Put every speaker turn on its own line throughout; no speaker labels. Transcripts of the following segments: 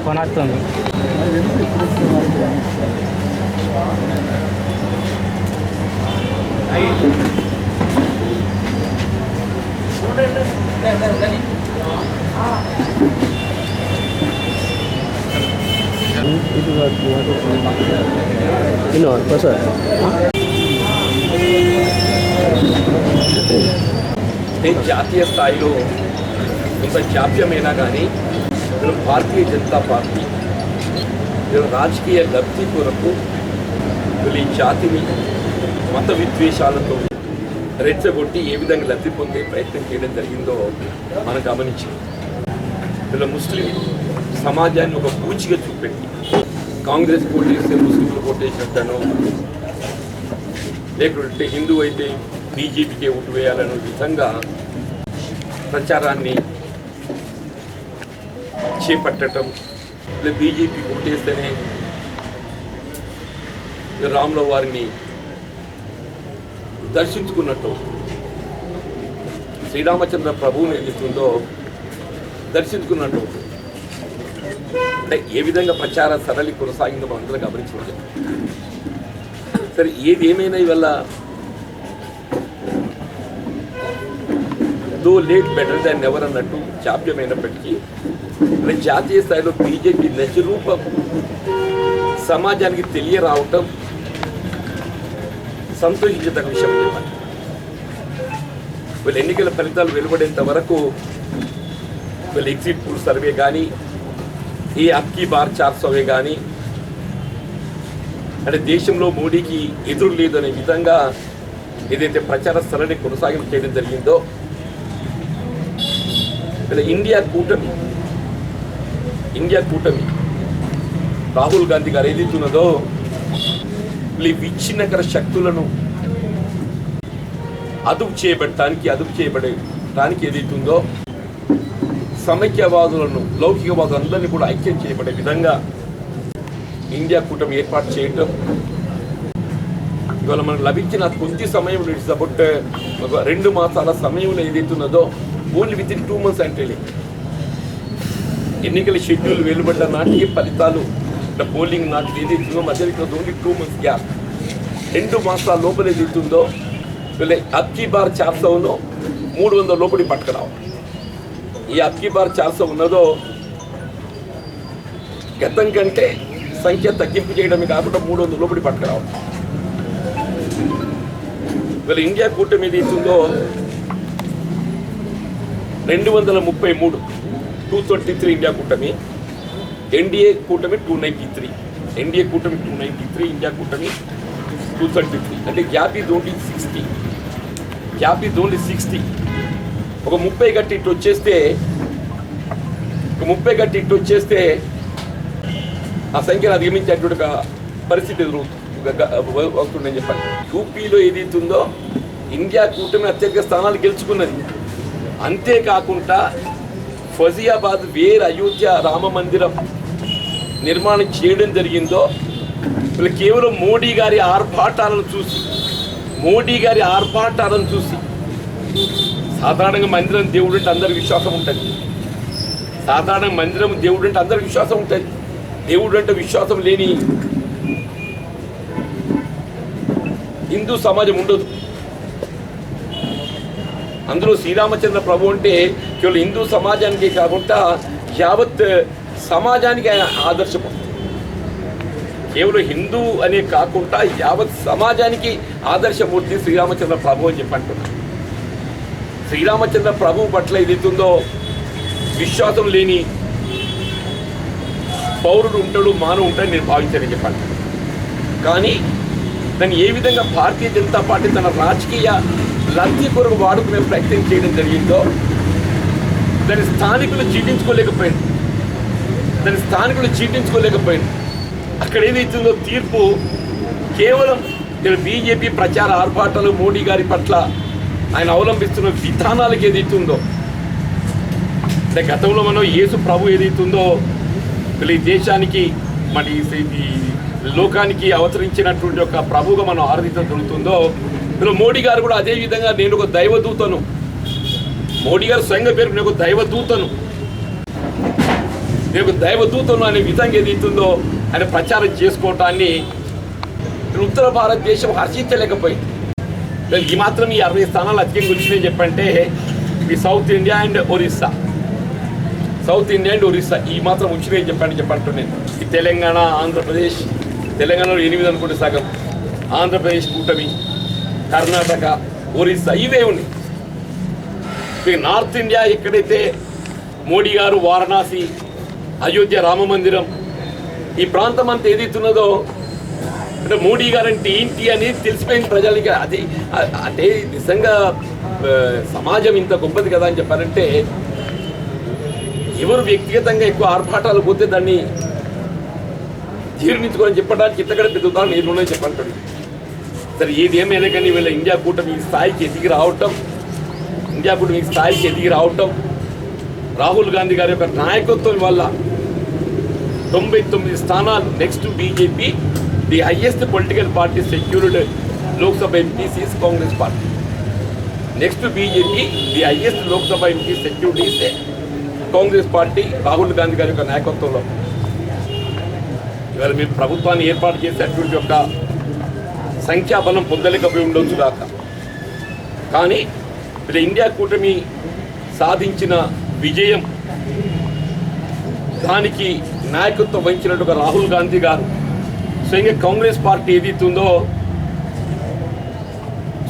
కొనస్తుంది
జాతీయ స్థాయిలో ఇంత జాప్యమైనా కానీ భారతీయ జనతా పార్టీ రాజకీయ లబ్ధి కొరకు ఈ జాతిని మత విద్వేషాలతో రెచ్చగొట్టి ఏ విధంగా లబ్ధి పొందే ప్రయత్నం చేయడం జరిగిందో మనం గమనించాం. ఇలా ముస్లిం సమాజాన్ని ఒక పూచిగా చూపెట్టి కాంగ్రెస్ కోటేస్తే ముస్లింలు కోటేసినట్టనో లేకుంటే హిందూ అయితే బీజేపీకే ఓటు వేయాలనే విధంగా ప్రచారాన్ని చేపట్టడం, బీజేపీ ఓటేస్తేనే రాముల వారిని దర్శించుకున్నట్టు శ్రీరామచంద్ర ప్రభువుని ఏదైతుందో దర్శించుకున్నట్టు అంటే ఏ విధంగా ప్రచార సరళి కొనసాగిందో మనం అందరం గమనించవచ్చు. సరే ఏది ఏమైనా ఇవల్ల దో లేట్ బెటర్ దాన్ ఎవర్ అన్నట్టు జాప్యమైనప్పటికీ జాతీయ స్థాయిలో బీజేపీ నిజరూపం సమాజానికి తెలియరావటం సంతోషించదగ్గ విషయం చెప్పాలి. వీళ్ళ ఎన్నికల ఫలితాలు వెలువడేంత వరకు వీళ్ళ ఎగ్జిట్ పోల్ సర్వే కానీ ఈ అబ్కీ బార్ 400 కానీ అంటే దేశంలో మోడీకి ఎదురు లేదనే విధంగా ఏదైతే ప్రచార సరళి కొనసాగింపు చేయడం జరిగిందో వీళ్ళ ఇండియా కూటమి రాహుల్ గాంధీ గారు ఏదైతున్నదో విచ్ఛిన్నకర శక్తులను అదుపు చేయబడటానికి ఏదైతుందో సమైక్యవాదులను లౌకికవాదులందరినీ కూడా ఐక్యం చేయబడే విధంగా ఇండియా కూటమి ఏర్పాటు చేయటం ఇవాళ మనకు లభించిన కొద్ది సమయంలో ఇట్స్ అబౌట్ 2 మాసాల సమయంలో ఏదైతున్నదో ఓన్లీ విత్ ఇన్ 2 months అంటే ఎన్నికల షెడ్యూల్ వెలువడ్డ నాటికి ఫలితాలు పోలింగ్ నాటికి ఏదైతుందో మధ్య ఓన్లీ 2 months గ్యాప్ 2 మాసాల లోపల ఏదైతుందో వీళ్ళ అబ్కీ బార్ 400లో 300 లోపలి పట్టుకురావాలి. ఈ అబ్కీ బార్ 400 ఉన్నదో గతం కంటే సంఖ్య తగ్గింపు చేయడమే కాకుండా 300 లోపలి పట్టుకురావాలి. వీళ్ళ ఇండియా కూటమి ఏదైతుందో 233 233 ఇండియా కూటమి, ఎన్డీఏ కూటమి 293, ఇండియా కూటమి 233 అంటే గ్యాప్ ఈజ్ ఓన్లీ 60. ఒక 30 గట్టి ఇటు వచ్చేస్తే ఆ సంఖ్యను అధిగమించేటువంటి ఒక పరిస్థితి వస్తుందని చెప్పాలి. యూపీలో ఏదైతుందో ఇండియా కూటమి అత్యధిక స్థానాలు గెలుచుకున్నది. అంతేకాకుండా ఫజియాబాద్ వేర్ అయోధ్య రామ మందిరం నిర్మాణం చేయడం జరిగిందో వీళ్ళు కేవలం మోడీ గారి ఆర్భాటాలను చూసి సాధారణంగా మందిరం దేవుడు అంటే అందరికి విశ్వాసం ఉంటుంది. దేవుడు అంటే విశ్వాసం లేని హిందూ సమాజం ఉండదు. అందులో శ్రీరామచంద్ర ప్రభు అంటే కేవలం హిందూ సమాజానికి కాకుండా యావత్ సమాజానికి ఆయన ఆదర్శం. కేవలం హిందూ అనే కాకుండా యావత్ సమాజానికి ఆదర్శమూర్తి శ్రీరామచంద్ర ప్రభు అని చెప్పంటున్నాను. శ్రీరామచంద్ర ప్రభు పట్ల ఏదైతుందో విశ్వాసం లేని పౌరుడు ఉంటాడు, మానవుడు ఉంటాడు నేను భావించానని చెప్పాను. కానీ దాన్ని ఏ విధంగా భారతీయ జనతా పార్టీ తన రాజకీయ లబ్ధి కొరకు వాడుకునే ప్రయత్నం చేయడం జరిగిందో దాని స్థానికులు చీటించుకోలేకపోయింది. అక్కడ ఏదైతుందో తీర్పు కేవలం బీజేపీ ప్రచార ఆర్భాటాలు, మోడీ గారి పట్ల ఆయన అవలంబిస్తున్న విధానాలకు ఏదైతుందో అంటే గతంలో మనం యేసు ప్రభు ఏదైతుందో ఈ దేశానికి మరి ఈ లోకానికి అవతరించినటువంటి ఒక ప్రభువుగా మనం ఆరాధించడం జరుగుతుందో మోడీ గారు కూడా అదే విధంగా నేను ఒక దైవదూతను, మోడీ గారు స్వయంగా పేరు నేను ఒక దైవదూతను, రేపు దైవదూతను అనే విధంగా ఏదైతుందో ఆయన ప్రచారం చేసుకోవటాన్ని ఉత్తర భారతదేశం హర్షించలేకపోయింది. ఈ మాత్రం ఈ 60 స్థానాలు అధికంగా వచ్చినాయని చెప్పంటే ఈ సౌత్ ఇండియా అండ్ ఒరిస్సా ఈ మాత్రం వచ్చినాయని చెప్పంటున్నాను. ఈ తెలంగాణ, ఆంధ్రప్రదేశ్, తెలంగాణలో 8 అనుకుంటే సగం, ఆంధ్రప్రదేశ్ కూటమి, కర్ణాటక, ఒరిస్సా ఇవే ఉన్నాయి. ఇక నార్త్ ఇండియా ఎక్కడైతే మోడీ గారు వారణాసి, అయోధ్య రామ మందిరం ఈ ప్రాంతం అంతా ఏదైతున్నదో అంటే మోడీ గారు అంటే ఏంటి అనేది తెలిసిపోయింది ప్రజలకి. అది అంటే నిజంగా సమాజం ఇంత గొప్పది కదా అని చెప్పారంటే ఎవరు వ్యక్తిగతంగా ఎక్కువ ఆర్భాటాలు పోతే దాన్ని జీర్ణించుకోవాలని చెప్పడానికి ఇంతకంటే పెద్ద ఉదాహరణ నేను చెప్పంటాడు. సరే ఏది ఏమైనా కానీ వీళ్ళ ఇండియా కూటమి ఈ స్థాయికి ఎదిగి రావటం రాహుల్ గాంధీ గారి యొక్క నాయకత్వం వల్ల 99 స్థానాలు. Next BJP, the highest political party secured Lok Sabha MPs is Congress party. Next BJP, the highest Lok Sabha MP secured is Congress party Rahul Gandhi గారి యొక్క నాయకత్వంలో. ఇవాళ మీరు ప్రభుత్వాన్ని ఏర్పాటు చేసేటువంటి యొక్క సంఖ్యాబలం పొందలేకపోయి ఉండొచ్చు కాక, కానీ ఇలా ఇండియా కూటమి సాధించిన విజయం, దానికి నాయకత్వం వహించినట్టుగా రాహుల్ గాంధీ గారు స్వయంగా కాంగ్రెస్ పార్టీ ఏదైతుందో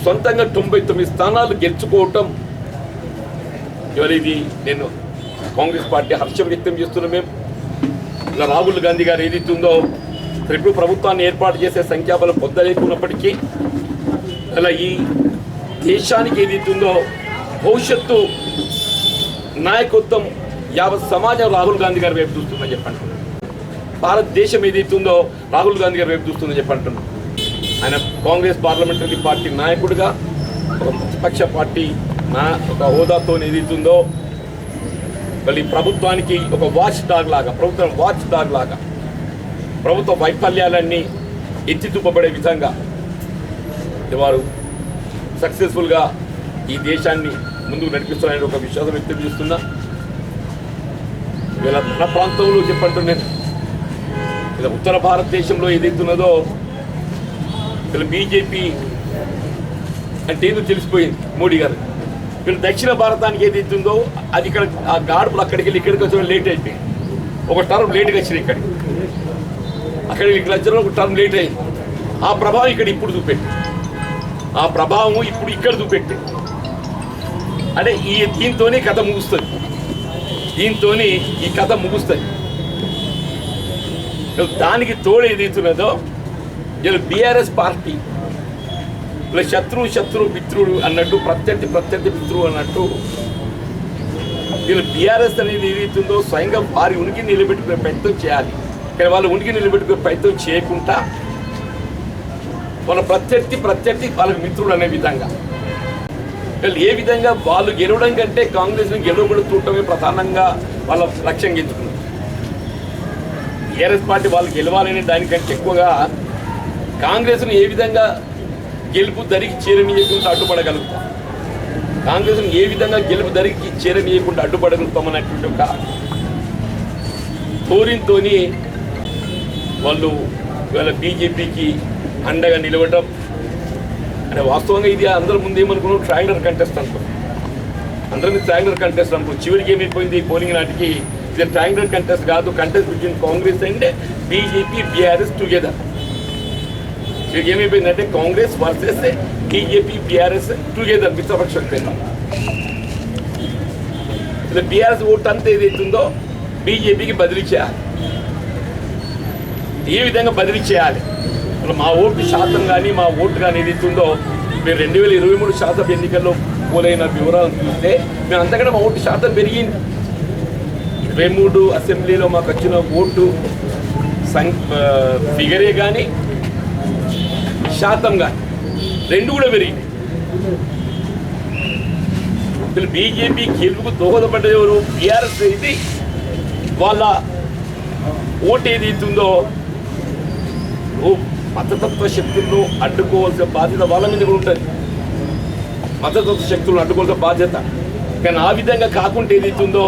సొంతంగా 99 స్థానాలు గెలుచుకోవటం, ఇవాళ ఇది నేను కాంగ్రెస్ పార్టీ హర్షం వ్యక్తం చేస్తున్నాం. మేము ఇలా రాహుల్ గాంధీ గారు ఏదైతుందో ఇప్పుడు ప్రభుత్వాన్ని ఏర్పాటు చేసే సంఖ్యాబలం పొందలేకున్నప్పటికీ అలా ఈ దేశానికి ఏదైతుందో భవిష్యత్తు నాయకత్వం యావత్ సమాజం రాహుల్ గాంధీ గారి వైపు చూస్తుందని చెప్పంటున్నాను. భారతదేశం ఏదైతుందో రాహుల్ గాంధీ గారి వైపు చూస్తుందని చెప్పంటున్నాను. ఆయన కాంగ్రెస్ పార్లమెంటరీ పార్టీ నాయకుడిగా ఒక ప్రతిపక్ష పార్టీ ఒక హోదాతో ఏదైతుందో మళ్ళీ ప్రభుత్వానికి ఒక వాచ్ డాగ్ లాగా ప్రభుత్వ వైఫల్యాలన్నీ ఎత్తి చూపబడే విధంగా వారు సక్సెస్ఫుల్గా ఈ దేశాన్ని ముందుకు నడిపిస్తారని ఒక విశ్వాసం వ్యక్తం చేస్తున్నా. ఇలా మన ప్రాంతంలో చెప్పంటున్నాను, ఇలా ఉత్తర భారతదేశంలో ఏదైతున్నదో ఇలా బీజేపీ అంటే ఏదో తెలిసిపోయింది మోడీ గారు. ఇక్కడ దక్షిణ భారతానికి ఏదైతుందో అది ఇక్కడ ఆ గాడుపులు అక్కడికి వెళ్ళి ఇక్కడికి వచ్చి లేట్ అయిపోయింది. ఒక టర్మ్ లేట్గా వచ్చింది ఇక్కడికి, అక్కడికి ఇక్కడ వచ్చిన ఒక టర్మ్ లేట్ అయింది. ఆ ప్రభావం ఇక్కడ ఇప్పుడు చూపెట్టి, ఆ ప్రభావం ఇప్పుడు ఇక్కడ చూపెట్టి అంటే దీంతోనే కథ ముగుస్తుంది, ఈ కథ ముగుస్తుంది. దానికి తోడు ఏదైతున్నదో ఇలా బీఆర్ఎస్ పార్టీ ఇలా శత్రువు మిత్రుడు అన్నట్టు, ప్రత్యర్థి మిత్రుడు అన్నట్టు వీళ్ళు బీఆర్ఎస్ అనేది ఏదైతుందో స్వయంగా వారి ఉనికి నిలబెట్టుకునే ప్రయత్నం చేయాలి. కానీ వాళ్ళు ఉనికి నిలబెట్టుకునే ప్రయత్నం చేయకుండా వాళ్ళ ప్రత్యర్థి వాళ్ళకి మిత్రుడు అనే విధంగా ఏ విధంగా వాళ్ళు గెలవడం కంటే కాంగ్రెస్ని గెలవకుండా చూడటమే ప్రధానంగా వాళ్ళ లక్ష్యం ఎంచుకున్నారు. టీఆర్ఎస్ పార్టీ వాళ్ళు గెలవాలనే దానికంటే ఎక్కువగా కాంగ్రెస్ను ఏ విధంగా గెలుపు దరికి చేరనీయకుండా అడ్డుపడగలుగుతాం, కాంగ్రెస్ను ఏ విధంగా గెలుపు దరికి చేరనీయకుండా అడ్డుపడగలుగుతామన్నటువంటి ఒక ధోరణితో వాళ్ళు ఇవాళ బీజేపీకి అండగా నిలవటం అంటే వాస్తవంగా ఇది అందరి ముందు ఏమనుకున్నాం, ట్రయాంగులర్ కంటెస్ట్ అనుకున్నాం. అందరినీ ట్రయాంగులర్ కంటెస్ట్ అనుకున్నాం. చివరికి ఏమైపోయింది పోలింగ్ నాటికి, ఇది ట్రయాంగులర్ కంటెస్ట్ కాదు, contest between Congress and BJP BRS together. చివరికి ఏమైపోయిందంటే Congress versus BJP BRS together మిత్రపక్షం పేరు. ఇలా బీఆర్ఎస్ ఓటు అంతా ఏదైతుందో బీజేపీకి బదిలీ చేయాలి. ఏ విధంగా బదిలీ చేయాలి, మా ఓటు శాతం కానీ మా ఓటు కానీ ఏదైతుందో మీరు 2023 శాతం ఎన్నికల్లో పోలైన వివరాలను చూస్తే మేము అంతకంటే మా ఓటు శాతం పెరిగింది. 23 అసెంబ్లీలో మాకు వచ్చిన ఓటు ఫిగరే కానీ శాతం కానీ రెండు కూడా పెరిగింది. బీజేపీ గెలుపుకు దోహదపడ్డది ఎవరు? బీఆర్ఎస్ అయితే వాళ్ళ ఓటు ఏదైతుందో మతతత్వ శక్తులను అడ్డుకోవాల్సిన బాధ్యత వాళ్ళ మీద కూడా ఉంటుంది. మతతత్వ శక్తులను అడ్డుకోవాల్సిన బాధ్యత. కానీ ఆ విధంగా కాకుండా ఏదైతుందో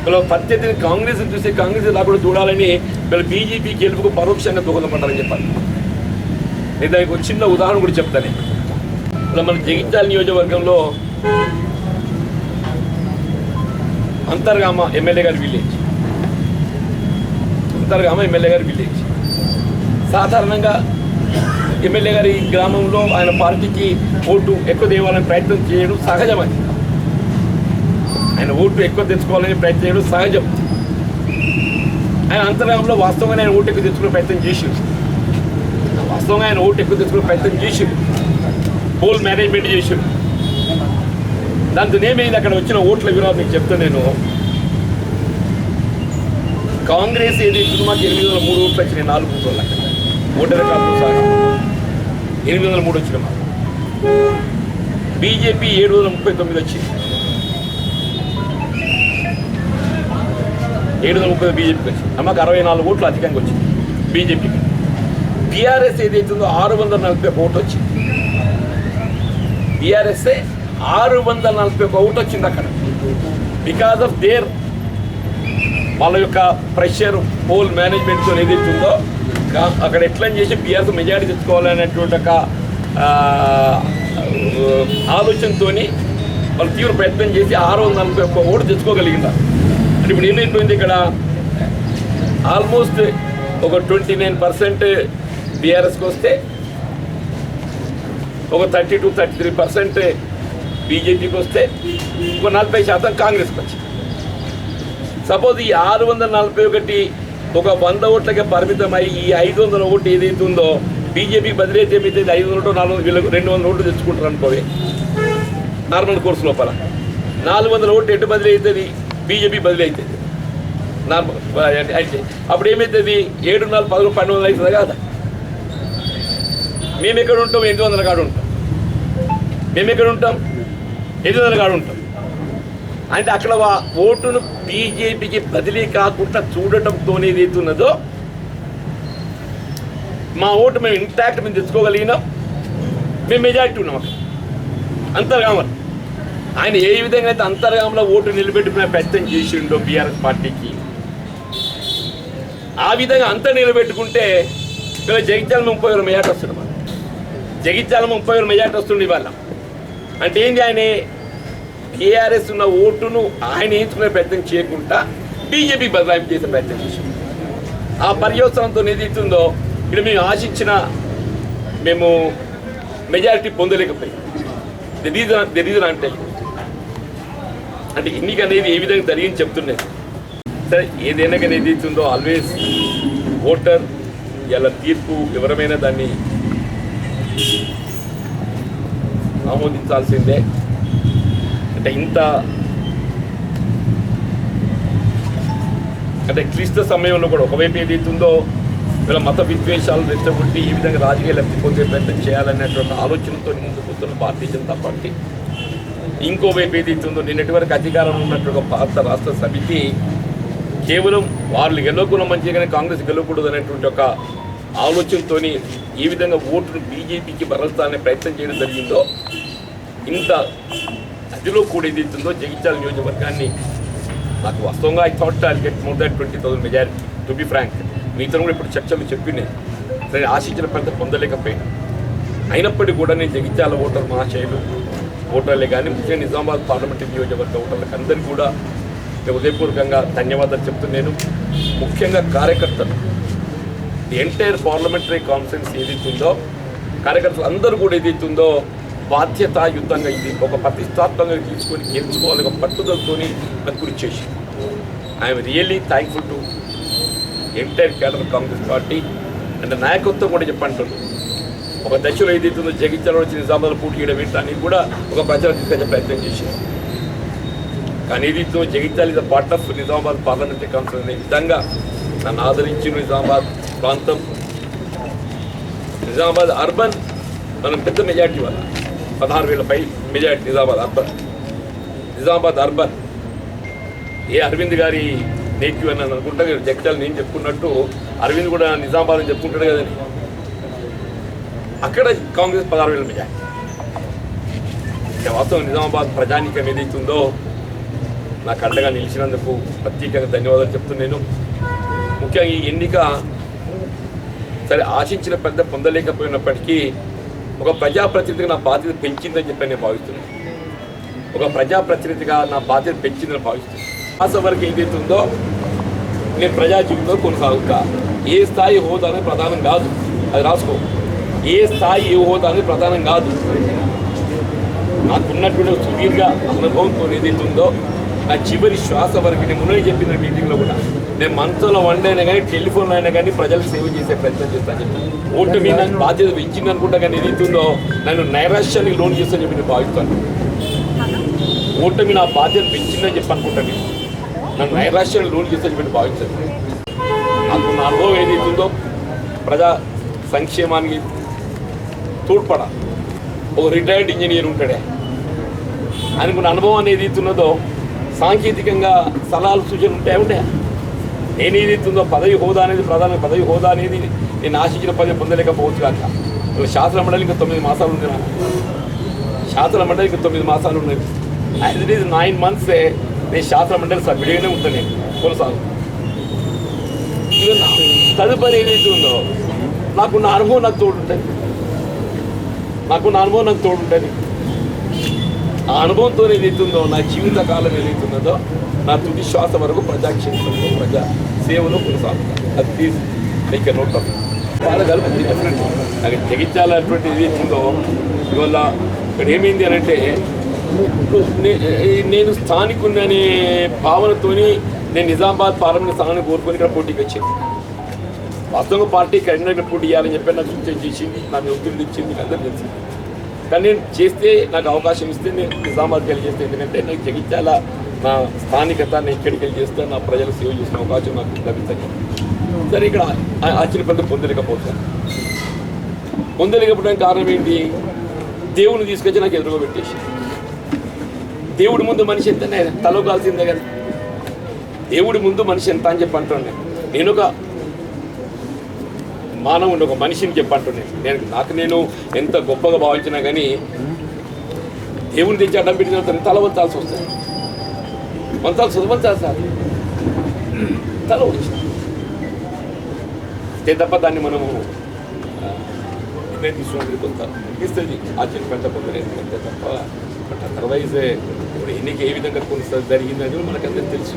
వీళ్ళ ప్రత్యర్థిని కాంగ్రెస్ చూసి కాంగ్రెస్ రాకుండా చూడాలని వీళ్ళు బీజేపీ గెలుపుకు పరోక్షంగా దోహదపడ్డారని చెప్పాలి. నేను దానికి ఒక చిన్న ఉదాహరణ కూడా చెప్తాను. ఇలా మన జగిత్యాల నియోజకవర్గంలో అంతర్గామ ఎమ్మెల్యే గారి విలేజ్, సాధారణంగా ఎమ్మెల్యే గారి గ్రామంలో ఆయన పార్టీకి ఓటు ఎక్కువ తేవాలని ప్రయత్నం చేయడం సహజమని, ఆయన ఓటు ఎక్కువ తెచ్చుకోవాలని ప్రయత్నం చేయడం సహజం. ఆయన అంతర్గామంలో వాస్తవంగా ఆయన ఓటు ఎక్కువ తెచ్చుకునే ప్రయత్నం చేసిండు, పోల్ మేనేజ్మెంట్ చేసిండు. దాంతో ఏమైంది, అక్కడ వచ్చిన ఓట్ల వివరాలు మీకు చెప్తాను నేను. కాంగ్రెస్ ఏదైతే మాకు 803 ఓట్లు వచ్చినాయి, 4 బూతులు అక్కడ ఓటర్ కార్డు సహా 803 వచ్చిన మాకు. బీజేపీ 739 వచ్చింది, 730 బీజేపీకి వచ్చింది. మాకు 64 ఓట్లు అధికంగా వచ్చింది బీజేపీకి. బీఆర్ఎస్ ఏదైతుందో 641 ఓటు వచ్చింది. బీఆర్ఎస్ఏ 641 ఓటు వచ్చింది అక్కడ. బికాజ్ ఆఫ్ దేర్ వాళ్ళ యొక్క ప్రెషర్ పోల్ మేనేజ్మెంట్తో ఏదైతుందో అక్కడ ఎట్లా చేసి బీఆర్ఎస్ మెజారిటీ తెచ్చుకోవాలనేటువంటి ఒక ఆలోచనతో వాళ్ళు తీవ్ర ప్రయత్నం చేసి 641 ఓటు తెచ్చుకోగలిగినారు. అంటే ఇప్పుడు ఏమైపోయింది, ఇక్కడ ఆల్మోస్ట్ ఒక 29% బీఆర్ఎస్కి వస్తే ఒక 32-33% బీజేపీకి వస్తే ఒక 40% కాంగ్రెస్కి వచ్చింది. సపోజ్ ఈ 641 ఒక 100 ఓట్లకే పరిమితమై ఈ 500 ఓటు ఏదైతే ఉందో బీజేపీకి బదిలీ అయితే ఏమైతే 500 400 వీళ్ళకి 200 ఓట్లు తెచ్చుకుంటారు అనుకోవి. నార్మల్ కోర్సు లోపల 400 ఓట్లు ఎటు బదిలీ అవుతుంది, బీజేపీ బదిలీ అవుతుంది నార్మల్ అయితే. అప్పుడు ఏమవుతుంది, 7 4 10 12 అవుతుంది కదా. మేము ఎక్కడ ఉంటాం, 800 కాడ ఉంటాం. మేము ఎక్కడ ఉంటాం, 800 కాడ ఉంటాం. అంటే అక్కడ ఓటును బీజేపీకి బదిలీ కాకుండా చూడటంతో ఏదైతున్నదో మా ఓటు మేము ఇంటాక్ట్ మేము తెచ్చుకోగలిగినాం, మేము మెజారిటీ ఉన్నాం అక్కడ అంతర్గామలో. ఆయన ఏ విధంగా అయితే అంతర్గామంలో ఓటు నిలబెట్టుకునే ప్రయత్నం చేసిండో బీఆర్ఎస్ పార్టీకి, ఆ విధంగా అంతా నిలబెట్టుకుంటే ఇలా జగిత్యాల 30,000 మెజార్టీ వస్తుంది. మనం జగిత్యాల 30,000 మెజార్టీ వస్తుంది ఇవాళ. అంటే ఏంటి, ఆయన టీఆర్ఎస్ ఉన్న ఓటును ఆయన ఎంచుకునే ప్రయత్నం చేయకుండా బీజేపీ బదలాయింపు చేసే ప్రయత్నం చేసింది. ఆ పర్యవసనంతో ఏదైతుందో ఇక్కడ మేము ఆశించిన మేము మెజారిటీ పొందలేకపోయాం. ది రీజన్ అంటే ఎన్నిక అనేది ఏ విధంగా జరిగింది చెప్తున్నాను. సరే, ఏదైనా కానీ ఏదైతుందో ఆల్వేస్ ఓటర్ ఇలా తీర్పు ఎవరమైనా దాన్ని ఆమోదించాల్సిందే. అంటే అంటే క్లిష్ట సమయంలో కూడా ఒకవైపు ఏదైతుందో వీళ్ళ మత విద్వేషాలు రెచ్చగొట్టి ఈ విధంగా రాజకీయ లబ్ధి పొందే ప్రయత్నం చేయాలనేటువంటి ఆలోచనతో ముందుకు వస్తున్న భారతీయ జనతా పార్టీ, ఇంకోవైపు ఏదైతుందో నిన్నటి వరకు అధికారంలో ఉన్నటువంటి భారత రాష్ట్ర సమితి కేవలం వాళ్ళు గెలవకుండా మంచిగానే కాంగ్రెస్ గెలవకూడదు అనేటువంటి ఒక ఆలోచనతో ఈ విధంగా ఓటును బీజేపీకి బరల్చాలనే ప్రయత్నం చేయడం జరిగిందో, ఇంత అదిలో కూడా ఏదైతుందో జగిత్యాల నియోజకవర్గాన్ని నాకు వాస్తవంగా I thought I'll get more than 20,000 majority to be frank. మీతో కూడా ఇప్పుడు చర్చలు చెప్పినాయి, సరే ఆశించిన ఫలితం పొందలేకపోయినా. అయినప్పటికీ కూడా నేను జగిత్యాల ఓటర్ మహాశయులు ఓటర్లే కానీ ముఖ్యంగా నిజామాబాద్ పార్లమెంటరీ నియోజకవర్గ ఓటర్లకు అందరికీ కూడా హృదయపూర్వకంగా ధన్యవాదాలు చెప్తున్నాను. ముఖ్యంగా కార్యకర్తలు, ది ఎంటైర్ పార్లమెంటరీ కాన్ఫరెన్స్ ఏదైతుందో కార్యకర్తలు అందరూ కూడా ఏదైతుందో బాధ్యతాయుతంగా ఇది ఒక ప్రతిష్టాత్మకంగా తీసుకొని గెలుచుకోవాలి ఒక పట్టుదలతో నాకు కృషి చేసి I'm really thankful to entire cadre Congress party. అంటే నాయకత్వం కూడా చెప్పంటున్నాను. ఒక దశలో ఏదైతుందో జగిత్యాల వచ్చి నిజామాబాద్ పోటీ చేయడం ఏంటని కూడా ఒక ప్రచారం తీసుకొచ్చే ప్రయత్నం చేసింది. కానీ ఏదైతే Jagtial is part of Nizamabad parliamentary conference అనే విధంగా నన్ను ఆదరించిన నిజామాబాద్ ప్రాంతం, నిజామాబాద్ అర్బన్ మనం పెద్ద మెజార్టీ వల్ల 16,000 పై మెజార్టీ నిజామాబాద్ అర్బన్. ఏ అరవింద్ గారి నేటివ్ అని అనుకుంటా, జగిత్యాల నేను చెప్పుకున్నట్టు అరవింద్ కూడా నిజామాబాద్ అని చెప్పుకుంటాడు కదని. అక్కడ కాంగ్రెస్ 16,000 మెజార్టీ. వాస్తవం నిజామాబాద్ ప్రజానీకం ఏదైతుందో నాకు అండగా నిలిచినందుకు ప్రత్యేకంగా ధన్యవాదాలు చెప్తున్నాను. ముఖ్యంగా ఈ ఎన్నిక సరే ఆశించిన పెద్ద పొందలేకపోయినప్పటికీ ఒక ప్రజాప్రతినిధిగా నా బాధ్యత పెంచిందని చెప్పి నేను భావిస్తున్నాను. ఒక ప్రజాప్రతినిధిగా నా బాధ్యత పెంచిందని భావిస్తున్నాను. ఆశ వరకు ఏదైతే ఉందో నేను ప్రజా జీవితంలో కొనసాగుతా. ఏ స్థాయి హోదా అనేది ప్రధానం కాదు, అది రాసుకో. ఏ స్థాయి ఏ హోదా అనేది ప్రధానం కాదు. నాకున్నటువంటి సుదీర్ఘ అనుభవంతో ఏదైతే ఉందో నా చివరి శ్వాస వరకు నేను మున్నై చెప్పిన మీటింగ్లో కూడా నేను మనసులో వండైనా కానీ టెలిఫోన్లో అయినా కానీ ప్రజలకు సేవ చేసే ప్రయత్నం చేస్తాను చెప్పి ఓటమి నాకు బాధ్యత పెంచింది అనుకుంటా. కానీ ఏదైతే ఉందో నన్ను నైరాశ్యానికి లోన్ చేస్తాను చెప్పి నేను భావిస్తాను. ఓటమి నా బాధ్యత పెంచిందని చెప్పి అనుకుంటాను. నన్ను నైరాశ్యానికి లోన్ చేస్తాను చెప్పి భావిస్తాను. నాకు నా అనుభవం ఏదైతే ఉందో ప్రజా సంక్షేమానికి తోడ్పడ. ఒక రిటైర్డ్ ఇంజనీర్ ఉంటాడే అనుకున్న అనుభవం అనేది ఉన్నదో సాంకేతికంగా సలహాలు సూచనలు ఉంటాయా? నేను ఏదైతుందో పదవి హోదా అనేది ప్రధాన పదవి హోదా అనేది నేను ఆశించిన పదవి పొందలేకపోవచ్చు కాక. శాసన మండలి ఇంకా 9 మాసాలు ఉంది. శాసన మండలి ఇంకా 9 మాసాలు ఉన్నాయి. యాజ్ ఇట్ ఈజ్ 9 months నేను శాసన మండలి సభ్యుడిగానే ఉంటాను. నేను కొనసాగు తదుపరి ఏదైతే ఉందో నాకున్న అనుభవం నాకు తోడుంటుంది. ఆ అనుభవంతో ఏదైతుందో నా జీవితకాలం ఏదైతున్నదో నా తుది శ్వాస వరకు ప్రజాక్షేత్రంలో ప్రజా సేవలో కొనసాగుతాను. అది please make a note of. చాలా కలుపుతుంది డెఫినెట్లీ. నాకు జగించాలన్నటువంటి ఏదైతుందో ఇవాళ ఇక్కడ ఏమైంది అని అంటే నేను స్థానికున్ననే భావనతోని నేను నిజామాబాద్ పార్లమెంట్ స్థానాన్ని కోరుకొని ఇక్కడ పోటీకి వచ్చింది. వాస్తవంగా పార్టీ కరీంనగర్ పోటీ చేయాలని చెప్పి నాకు సూచన చేసింది, నాకు ఒత్తిడి ఇచ్చింది, అందరూ తెలిసింది. కానీ నేను చేస్తే నాకు అవకాశం ఇస్తే నేను నిజామాబాద్కి వెళ్ళి చేస్తే, ఎందుకంటే నాకు జగిత్యాల నా స్థానికత నేను ఇక్కడికి వెళ్ళి చేస్తే నా ప్రజలకు సేవ చేసిన అవకాశం నాకు లభించదు. సరే ఇక్కడ ఆశ్చర్య ఫలితం పొందలేకపోవడానికి కారణం ఏంటి? దేవుని తీసుకొచ్చి నాకు ఎదురుగా పెట్టేసి. దేవుడి ముందు మనిషి ఎంతనే తలకాల్సిందే కదా. దేవుడి ముందు మనిషి ఎంత అని చెప్పి అంటున్నాను. నేను ఒక మానవుని, ఒక మనిషిని చెప్పంటున్నాను. నేను ఎంత గొప్పగా భావించినా కానీ దేవుని తెచ్చి అడ్డం పెట్టిన తల వంచాల్సి వస్తుంది. వంచాలి సార్, తల వచ్చింది తప్ప దాన్ని మనము నిర్ణయం తీసుకున్నది కొంత ఇస్తుంది. ఆశ్చర్య పెద్ద పొందలేదు తప్ప. బట్ అదర్వైజ్ ఇప్పుడు ఎన్నిక ఏ విధంగా కొనసాగి జరిగిందని మనకందరికీ తెలుసు.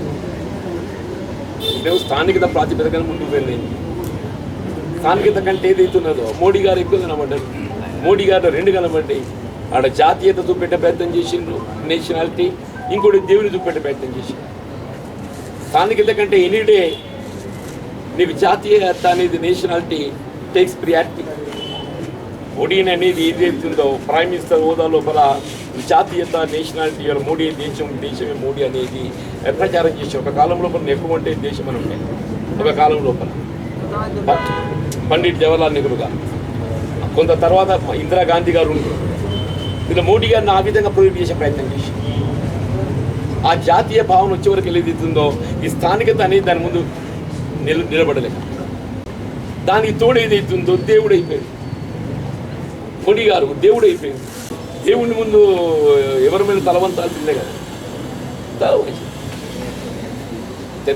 ఇదేమో స్థానికత ప్రాతిపదికన ముందుకు వెళ్ళింది. స్థానికత కంటే ఏదైతున్నదో మోడీ గారు ఎక్కువ కనబడ్డారు. మోడీ గారు 2 కనబడ్డాయి. ఆడ జాతీయత చూపెట్టే ప్రయత్నం చేసిండ్రు, నేషనాలిటీ. ఇంకోటి దేవుని చూపెట్టే ప్రయత్నం చేసిండ్రు. స్థానికత కంటే ఎనీడే నీకు జాతీయత అనేది, నేషనాలిటీ టేక్స్ ప్రియారిటీ. మోడీని అనేది ఏదైతుందో ప్రైమ్ మినిస్టర్ హోదా లోపల జాతీయత, నేషనాలిటీ, మోడీ దేశమే మోడీ అనేది ప్రచారం చేసి ఒక కాలం లోపల ఎక్కువ అంటే దేశం అని ఉంటాయి. ఒక కాలం లోపల పండిట్ జవహర్లాల్ నెహ్రూ గారు, కొంత తర్వాత ఇందిరాగాంధీ గారు ఉంటారు. ఇలా మోడీ గారిని ఆ విధంగా ప్రొవైడ్ చేసే ప్రయత్నం చేసి ఆ జాతీయ భావన వచ్చే వరకు ఏదైతుందో ఈ స్థానికత అనేది దాని ముందు నిలబడలేదు. దానికి తోడు ఏదైతుందో దేవుడు అయిపోయింది. మోడీ గారు దేవుడు అయిపోయింది. దేవుడి ముందు ఎవరి మీద తలవంతాల్సిందే కదా.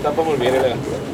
తప్ప మనం వేరేలా అనుకోవాలి.